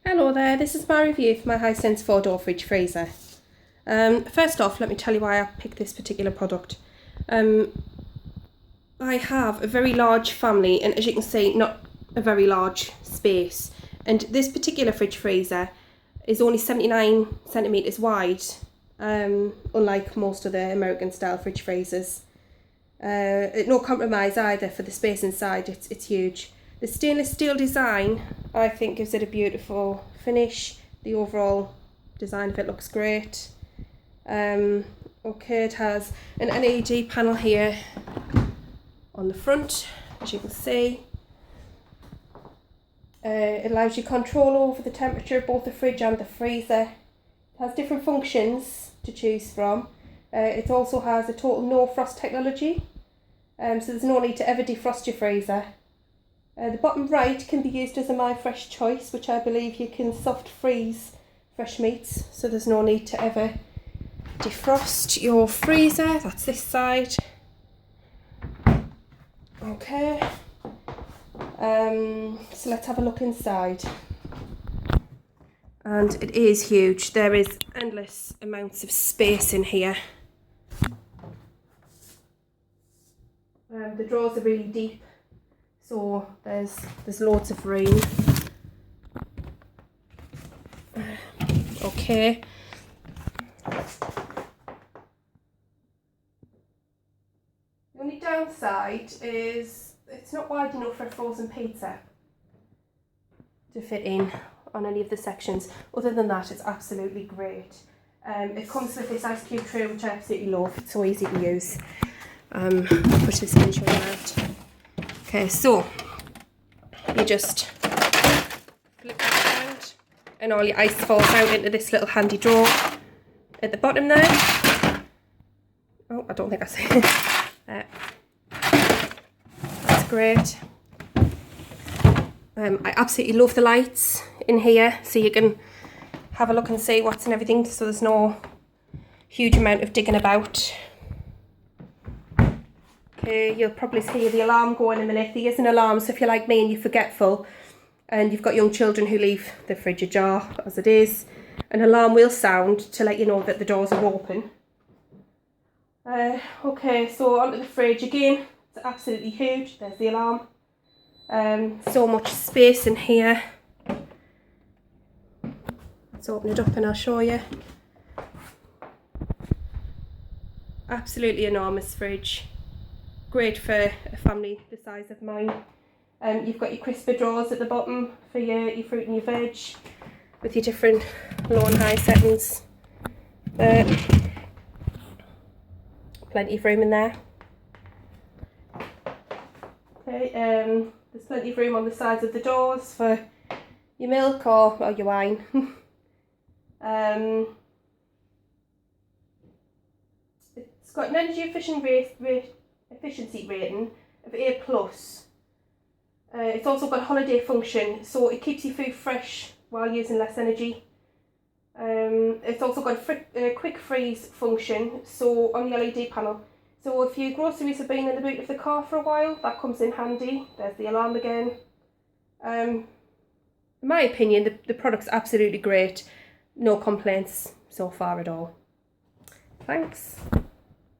Hello there, this is my review for my Hisense 4-door fridge freezer. First off, let me tell you why I picked this particular product. I have a very large family, and as you can see, not a very large space. And this particular fridge freezer is only 79 centimetres wide, unlike most of the American style fridge freezers. No compromise either for the space inside, it's huge. The stainless steel design, I think, gives it a beautiful finish. The overall design of it looks great. Okay, it has an LED panel here on the front, as you can see. It allows you control over the temperature of both the fridge and the freezer. It has different functions to choose from. It also has a total no frost technology, so there's no need to ever defrost your freezer. The bottom right can be used as a My Fresh choice, which I believe you can soft freeze fresh meats, so there's no need to ever defrost your freezer. That's this side. Okay, so let's have a look inside. And it is huge. There is endless amounts of space in here. The drawers are really deep, so there's loads of room. Okay. The only downside is it's not wide enough for a frozen pizza to fit in on any of the sections. Other than that, it's absolutely great. It comes with this ice cube tray, which I absolutely love. It's so easy to use. Push this in, show you out. Okay, so you just flip that around and all your ice falls out into this little handy drawer at the bottom there. Oh, I don't think I see it. That's great. I absolutely love the lights in here, so you can have a look and see what's in everything, so there's no huge amount of digging about. Okay, you'll probably hear the alarm go in a minute. There is an alarm, so if you're like me and you're forgetful and you've got young children who leave the fridge ajar as it is, an alarm will sound to let you know that the doors are open. Okay, so onto the fridge again. It's absolutely huge. There's the alarm. So much space in here. Let's open it up and I'll show you. Absolutely enormous fridge. Great for a family the size of mine. You've got your crisper drawers at the bottom for your fruit and your veg, with your different low and high settings. Plenty of room in there. Okay, there's plenty of room on the sides of the doors for your milk or your wine. It's got an energy efficiency rating of A+. It's also got a holiday function, so it keeps your food fresh while using less energy. It's also got a quick freeze function, so on the LED panel. So if your groceries have been in the boot of the car for a while, that comes in handy. There's the alarm again. In my opinion, the product's absolutely great. No complaints so far at all. Thanks.